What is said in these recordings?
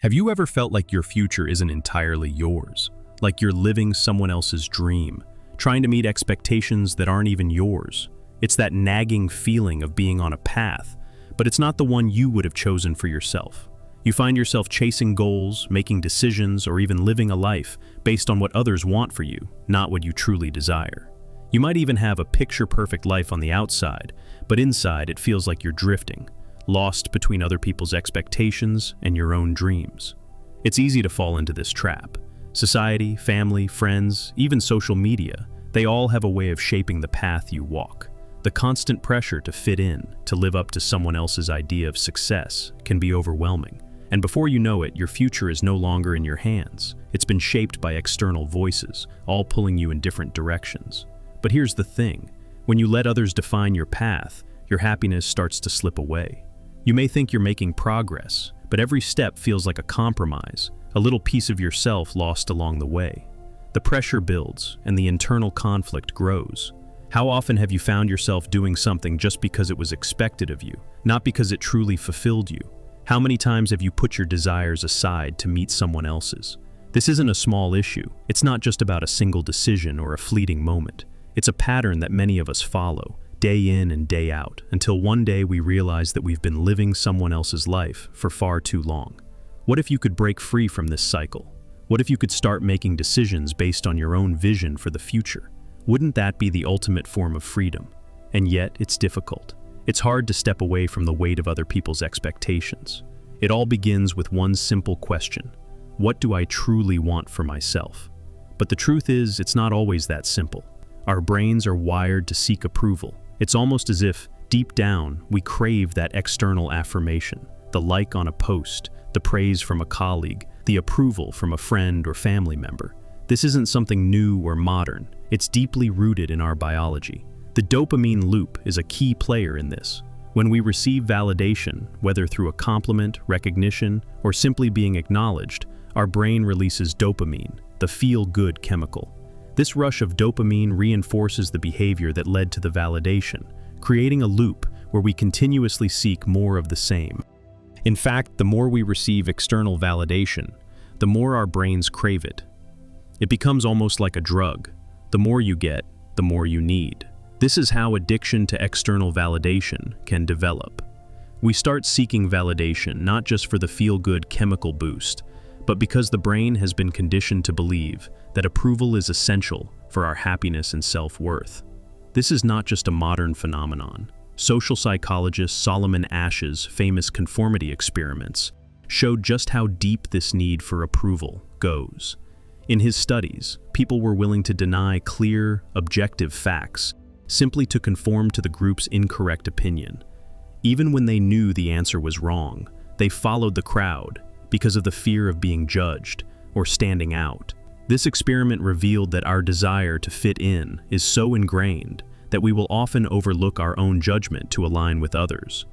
Have you ever felt like your future isn't entirely yours? Like you're living someone else's dream, trying to meet expectations that aren't even yours? It's that nagging feeling of being on a path, but it's not the one you would have chosen for yourself. You find yourself chasing goals, making decisions, or even living a life based on what others want for you, not what you truly desire. You might even have a picture-perfect life on the outside, but inside it feels like you're drifting, lost between other people's expectations and your own dreams. It's easy to fall into this trap. Society, family, friends, even social media, they all have a way of shaping the path you walk. The constant pressure to fit in, to live up to someone else's idea of success, can be overwhelming. And before you know it, your future is no longer in your hands. It's been shaped by external voices, all pulling you in different directions. But here's the thing. When you let others define your path, your happiness starts to slip away. You may think you're making progress, but every step feels like a compromise, a little piece of yourself lost along the way. The pressure builds, and the internal conflict grows. How often have you found yourself doing something just because it was expected of you, not because it truly fulfilled you? How many times have you put your desires aside to meet someone else's? This isn't a small issue. It's not just about a single decision or a fleeting moment. It's a pattern that many of us follow, day in and day out, until one day we realize that we've been living someone else's life for far too long. What if you could break free from this cycle? What if you could start making decisions based on your own vision for the future? Wouldn't that be the ultimate form of freedom? And yet, it's difficult. It's hard to step away from the weight of other people's expectations. It all begins with one simple question: what do I truly want for myself? But the truth is, it's not always that simple. Our brains are wired to seek approval. It's almost as if, deep down, we crave that external affirmation, the like on a post, the praise from a colleague, the approval from a friend or family member. This isn't something new or modern. It's deeply rooted in our biology. The dopamine loop is a key player in this. When we receive validation, whether through a compliment, recognition, or simply being acknowledged, our brain releases dopamine, the feel-good chemical. This rush of dopamine reinforces the behavior that led to the validation, creating a loop where we continuously seek more of the same. In fact, the more we receive external validation, the more our brains crave it. It becomes almost like a drug. The more you get, the more you need. This is how addiction to external validation can develop. We start seeking validation not just for the feel-good chemical boost, but because the brain has been conditioned to believe that approval is essential for our happiness and self-worth. This is not just a modern phenomenon. Social psychologist Solomon Asch's famous conformity experiments showed just how deep this need for approval goes. In his studies, people were willing to deny clear, objective facts simply to conform to the group's incorrect opinion. Even when they knew the answer was wrong, they followed the crowd because of the fear of being judged or standing out. This experiment revealed that our desire to fit in is so ingrained that we will often overlook our own judgment to align with others.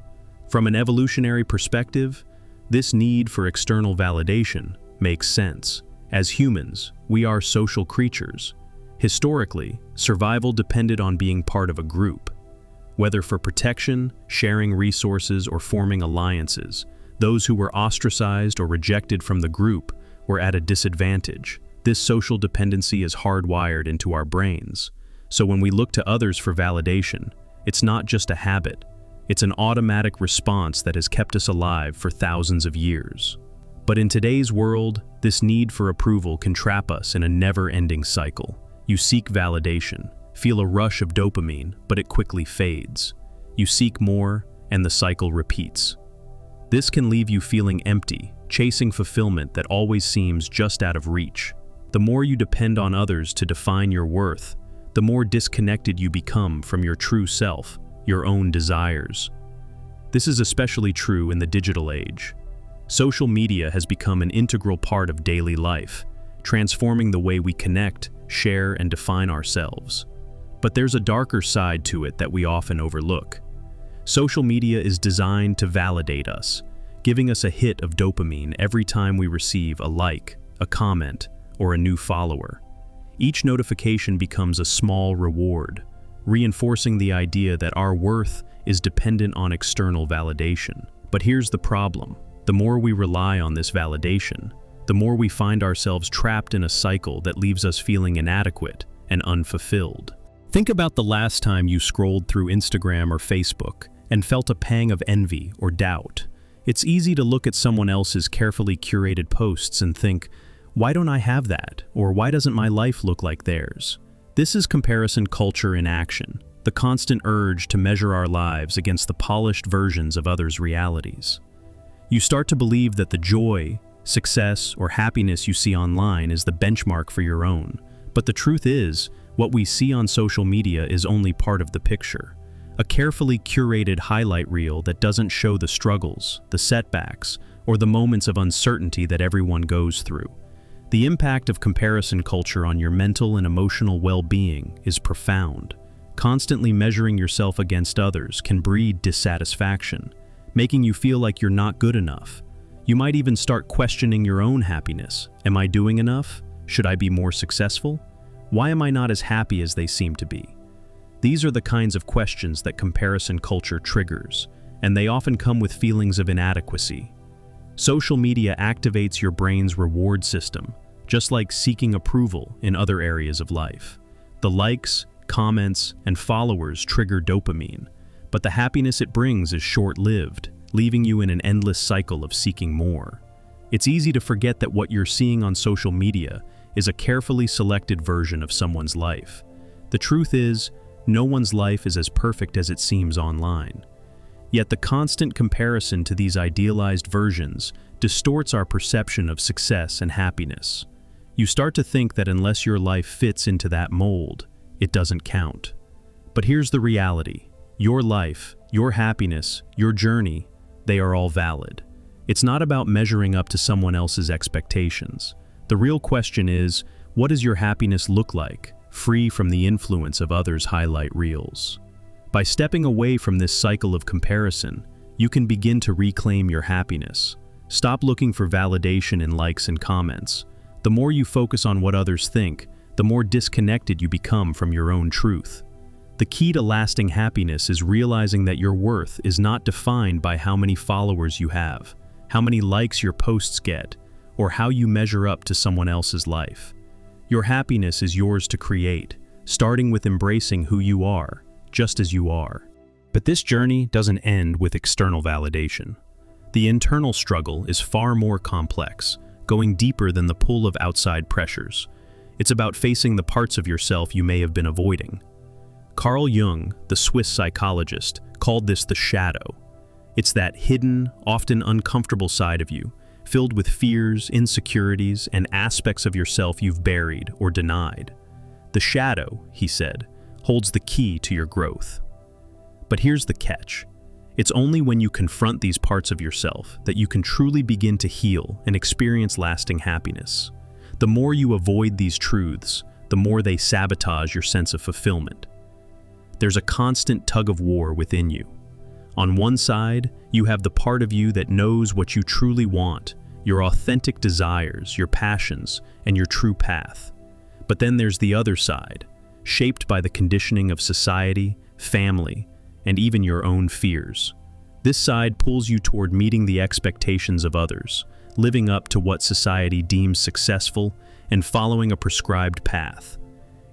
From an evolutionary perspective, this need for external validation makes sense. As humans, we are social creatures. Historically, survival depended on being part of a group. Whether for protection, sharing resources, or forming alliances, those who were ostracized or rejected from the group were at a disadvantage. This social dependency is hardwired into our brains. So when we look to others for validation, it's not just a habit. It's an automatic response that has kept us alive for thousands of years. But in today's world, this need for approval can trap us in a never-ending cycle. You seek validation, feel a rush of dopamine, but it quickly fades. You seek more, and the cycle repeats. This can leave you feeling empty, chasing fulfillment that always seems just out of reach. The more you depend on others to define your worth, the more disconnected you become from your true self, your own desires. This is especially true in the digital age. Social media has become an integral part of daily life, transforming the way we connect, share, and define ourselves. But there's a darker side to it that we often overlook. Social media is designed to validate us, giving us a hit of dopamine every time we receive a like, a comment, or a new follower. Each notification becomes a small reward, reinforcing the idea that our worth is dependent on external validation. But here's the problem. The more we rely on this validation, the more we find ourselves trapped in a cycle that leaves us feeling inadequate and unfulfilled. Think about the last time you scrolled through Instagram or Facebook and felt a pang of envy or doubt. It's easy to look at someone else's carefully curated posts and think, why don't I have that? Or why doesn't my life look like theirs? This is comparison culture in action, the constant urge to measure our lives against the polished versions of others' realities. You start to believe that the joy, success, or happiness you see online is the benchmark for your own. But the truth is, what we see on social media is only part of the picture. A carefully curated highlight reel that doesn't show the struggles, the setbacks, or the moments of uncertainty that everyone goes through. The impact of comparison culture on your mental and emotional well-being is profound. Constantly measuring yourself against others can breed dissatisfaction, making you feel like you're not good enough. You might even start questioning your own happiness. Am I doing enough? Should I be more successful? Why am I not as happy as they seem to be? These are the kinds of questions that comparison culture triggers, and they often come with feelings of inadequacy. Social media activates your brain's reward system, just like seeking approval in other areas of life. The likes, comments, and followers trigger dopamine, but the happiness it brings is short-lived, leaving you in an endless cycle of seeking more. It's easy to forget that what you're seeing on social media is a carefully selected version of someone's life. The truth is, no one's life is as perfect as it seems online. Yet the constant comparison to these idealized versions distorts our perception of success and happiness. You start to think that unless your life fits into that mold, it doesn't count. But here's the reality. Your life, your happiness, your journey, they are all valid. It's not about measuring up to someone else's expectations. The real question is, what does your happiness look like, free from the influence of others' highlight reels? By stepping away from this cycle of comparison, you can begin to reclaim your happiness. Stop looking for validation in likes and comments. The more you focus on what others think, the more disconnected you become from your own truth. The key to lasting happiness is realizing that your worth is not defined by how many followers you have, how many likes your posts get, or how you measure up to someone else's life. Your happiness is yours to create, starting with embracing who you are, just as you are. But this journey doesn't end with external validation. The internal struggle is far more complex, going deeper than the pull of outside pressures. It's about facing the parts of yourself you may have been avoiding. Carl Jung, the Swiss psychologist, called this the shadow. It's that hidden, often uncomfortable side of you, filled with fears, insecurities, and aspects of yourself you've buried or denied. The shadow, he said, holds the key to your growth. But here's the catch. It's only when you confront these parts of yourself that you can truly begin to heal and experience lasting happiness. The more you avoid these truths, the more they sabotage your sense of fulfillment. There's a constant tug-of-war within you. On one side, you have the part of you that knows what you truly want, your authentic desires, your passions, and your true path. But then there's the other side, shaped by the conditioning of society, family, and even your own fears. This side pulls you toward meeting the expectations of others, living up to what society deems successful, and following a prescribed path.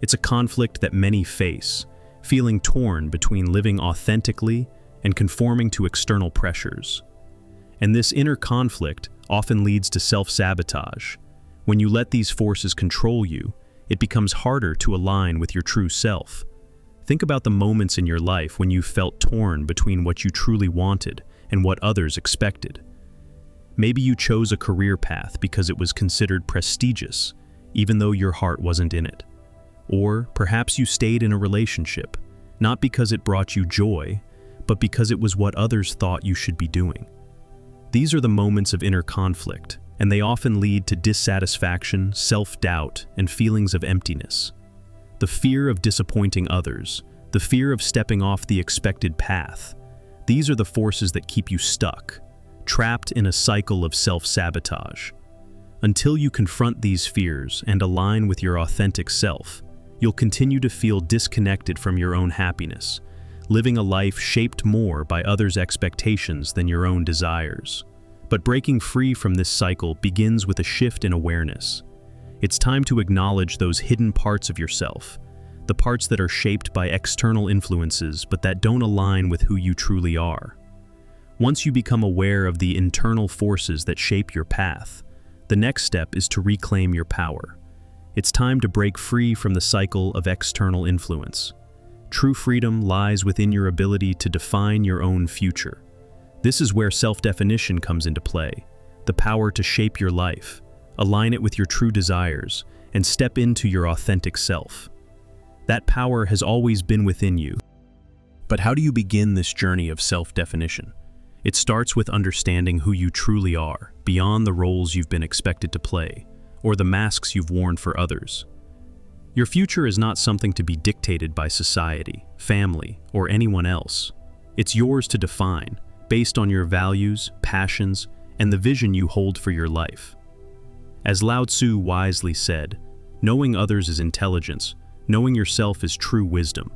It's a conflict that many face, feeling torn between living authentically and conforming to external pressures. And this inner conflict often leads to self-sabotage. When you let these forces control you, it becomes harder to align with your true self. Think about the moments in your life when you felt torn between what you truly wanted and what others expected. Maybe you chose a career path because it was considered prestigious, even though your heart wasn't in it. Or perhaps you stayed in a relationship, not because it brought you joy, but because it was what others thought you should be doing. These are the moments of inner conflict, and they often lead to dissatisfaction, self-doubt, and feelings of emptiness. The fear of disappointing others, the fear of stepping off the expected path, these are the forces that keep you stuck, trapped in a cycle of self-sabotage. Until you confront these fears and align with your authentic self, you'll continue to feel disconnected from your own happiness, living a life shaped more by others' expectations than your own desires. But breaking free from this cycle begins with a shift in awareness. It's time to acknowledge those hidden parts of yourself, the parts that are shaped by external influences but that don't align with who you truly are. Once you become aware of the internal forces that shape your path, the next step is to reclaim your power. It's time to break free from the cycle of external influence. True freedom lies within your ability to define your own future. This is where self-definition comes into play, the power to shape your life, align it with your true desires, and step into your authentic self. That power has always been within you. But how do you begin this journey of self-definition? It starts with understanding who you truly are, beyond the roles you've been expected to play, or the masks you've worn for others. Your future is not something to be dictated by society, family, or anyone else. It's yours to define, based on your values, passions, and the vision you hold for your life. As Lao Tzu wisely said, knowing others is intelligence, knowing yourself is true wisdom.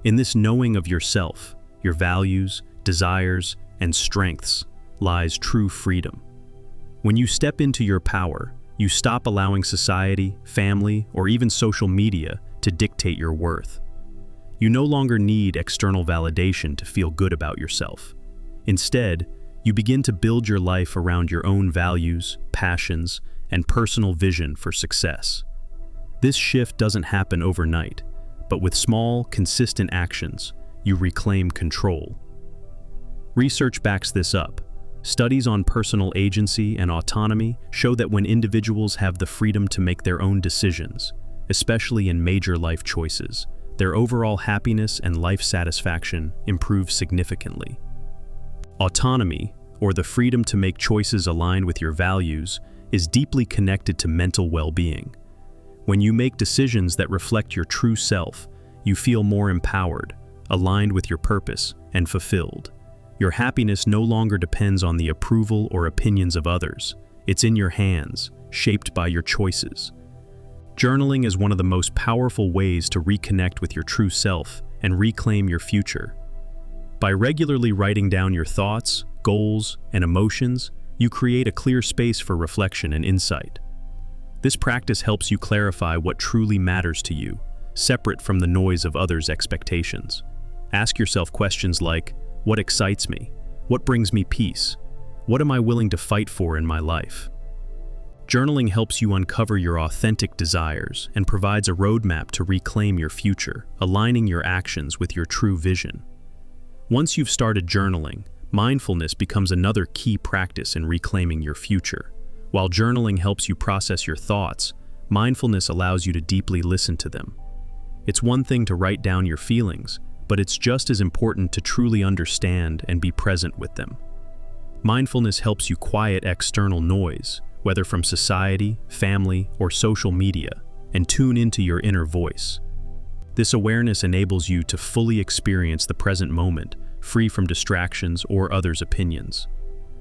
In this knowing of yourself, your values, desires, and strengths lies true freedom. When you step into your power, you stop allowing society, family, or even social media to dictate your worth. You no longer need external validation to feel good about yourself. Instead, you begin to build your life around your own values, passions, and personal vision for success. This shift doesn't happen overnight, but with small, consistent actions, you reclaim control. Research backs this up. Studies on personal agency and autonomy show that when individuals have the freedom to make their own decisions, especially in major life choices, their overall happiness and life satisfaction improve significantly. Autonomy, or the freedom to make choices aligned with your values, is deeply connected to mental well-being. When you make decisions that reflect your true self, you feel more empowered, aligned with your purpose, and fulfilled. Your happiness no longer depends on the approval or opinions of others. It's in your hands, shaped by your choices. Journaling is one of the most powerful ways to reconnect with your true self and reclaim your future. By regularly writing down your thoughts, goals, and emotions, you create a clear space for reflection and insight. This practice helps you clarify what truly matters to you, separate from the noise of others' expectations. Ask yourself questions like, what excites me? What brings me peace? What am I willing to fight for in my life? Journaling helps you uncover your authentic desires and provides a roadmap to reclaim your future, aligning your actions with your true vision. Once you've started journaling, mindfulness becomes another key practice in reclaiming your future. While journaling helps you process your thoughts, mindfulness allows you to deeply listen to them. It's one thing to write down your feelings, but it's just as important to truly understand and be present with them. Mindfulness helps you quiet external noise, whether from society, family, or social media, and tune into your inner voice. This awareness enables you to fully experience the present moment, free from distractions or others' opinions.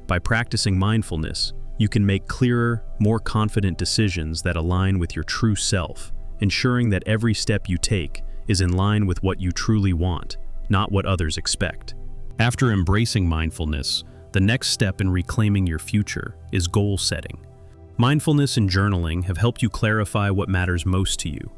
By practicing mindfulness, you can make clearer, more confident decisions that align with your true self, ensuring that every step you take is in line with what you truly want, not what others expect. After embracing mindfulness, the next step in reclaiming your future is goal setting. Mindfulness and journaling have helped you clarify what matters most to you,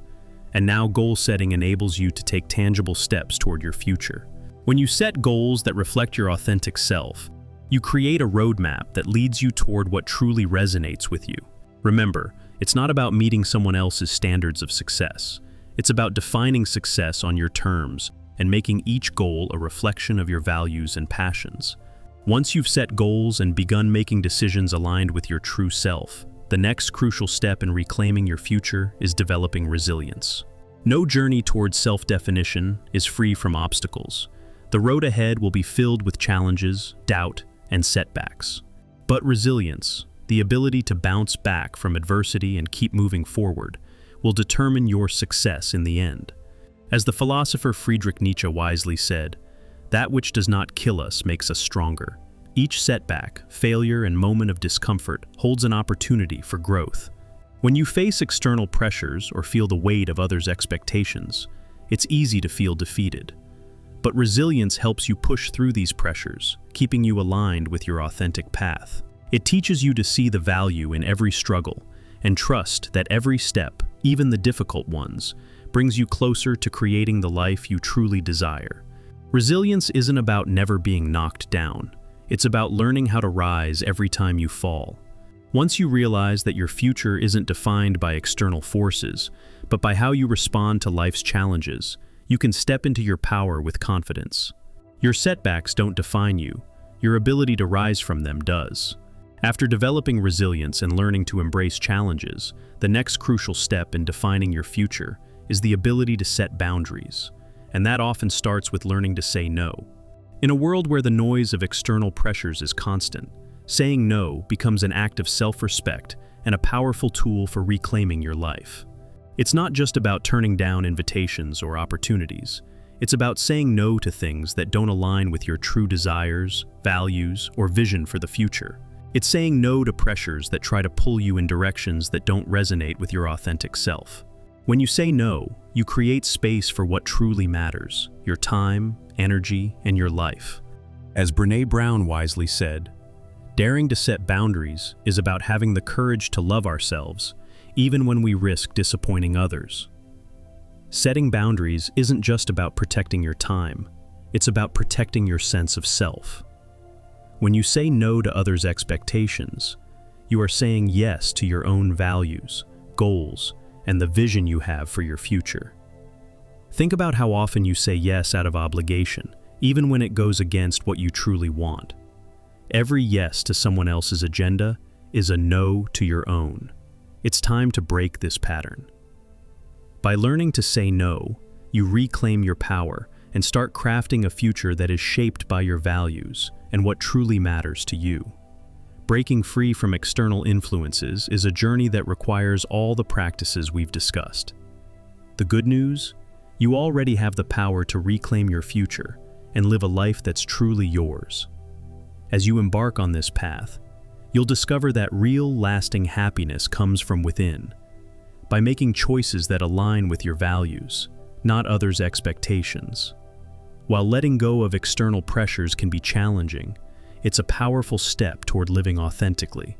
and now goal setting enables you to take tangible steps toward your future. When you set goals that reflect your authentic self, you create a roadmap that leads you toward what truly resonates with you. Remember, it's not about meeting someone else's standards of success. It's about defining success on your terms and making each goal a reflection of your values and passions. Once you've set goals and begun making decisions aligned with your true self, the next crucial step in reclaiming your future is developing resilience. No journey towards self-definition is free from obstacles. The road ahead will be filled with challenges, doubt, and setbacks. But resilience, the ability to bounce back from adversity and keep moving forward, will determine your success in the end. As the philosopher Friedrich Nietzsche wisely said, "That which does not kill us makes us stronger." Each setback, failure, and moment of discomfort holds an opportunity for growth. When you face external pressures or feel the weight of others' expectations, it's easy to feel defeated. But resilience helps you push through these pressures, keeping you aligned with your authentic path. It teaches you to see the value in every struggle and trust that every step, even the difficult ones, brings you closer to creating the life you truly desire. Resilience isn't about never being knocked down. It's about learning how to rise every time you fall. Once you realize that your future isn't defined by external forces, but by how you respond to life's challenges, you can step into your power with confidence. Your setbacks don't define you. Your ability to rise from them does. After developing resilience and learning to embrace challenges, the next crucial step in defining your future is the ability to set boundaries. And that often starts with learning to say no. In a world where the noise of external pressures is constant, saying no becomes an act of self-respect and a powerful tool for reclaiming your life. It's not just about turning down invitations or opportunities. It's about saying no to things that don't align with your true desires, values, or vision for the future. It's saying no to pressures that try to pull you in directions that don't resonate with your authentic self. When you say no, you create space for what truly matters: your time, energy, and your life. As Brené Brown wisely said, daring to set boundaries is about having the courage to love ourselves, even when we risk disappointing others. Setting boundaries isn't just about protecting your time, it's about protecting your sense of self. When you say no to others' expectations, you are saying yes to your own values, goals, and the vision you have for your future. Think about how often you say yes out of obligation, even when it goes against what you truly want. Every yes to someone else's agenda is a no to your own. It's time to break this pattern. By learning to say no, you reclaim your power and start crafting a future that is shaped by your values and what truly matters to you. Breaking free from external influences is a journey that requires all the practices we've discussed. The good news? You already have the power to reclaim your future and live a life that's truly yours. As you embark on this path, you'll discover that real, lasting happiness comes from within. By making choices that align with your values, not others' expectations. While letting go of external pressures can be challenging, it's a powerful step toward living authentically.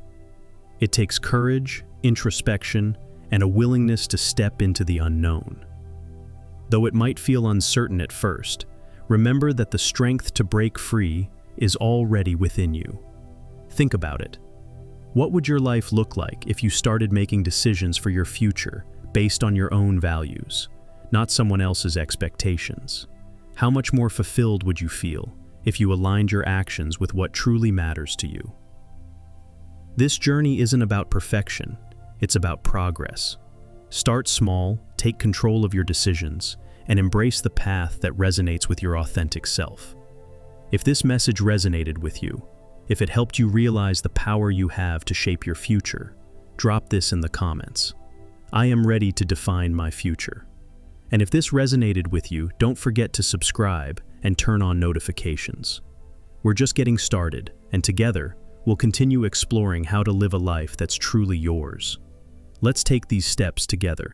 It takes courage, introspection, and a willingness to step into the unknown. Though it might feel uncertain at first, remember that the strength to break free is already within you. Think about it. What would your life look like if you started making decisions for your future based on your own values, not someone else's expectations? How much more fulfilled would you feel if you aligned your actions with what truly matters to you? This journey isn't about perfection, it's about progress. Start small, take control of your decisions, and embrace the path that resonates with your authentic self. If this message resonated with you, if it helped you realize the power you have to shape your future, drop this in the comments. I am ready to define my future. And if this resonated with you, don't forget to subscribe and turn on notifications. We're just getting started, and together, we'll continue exploring how to live a life that's truly yours. Let's take these steps together.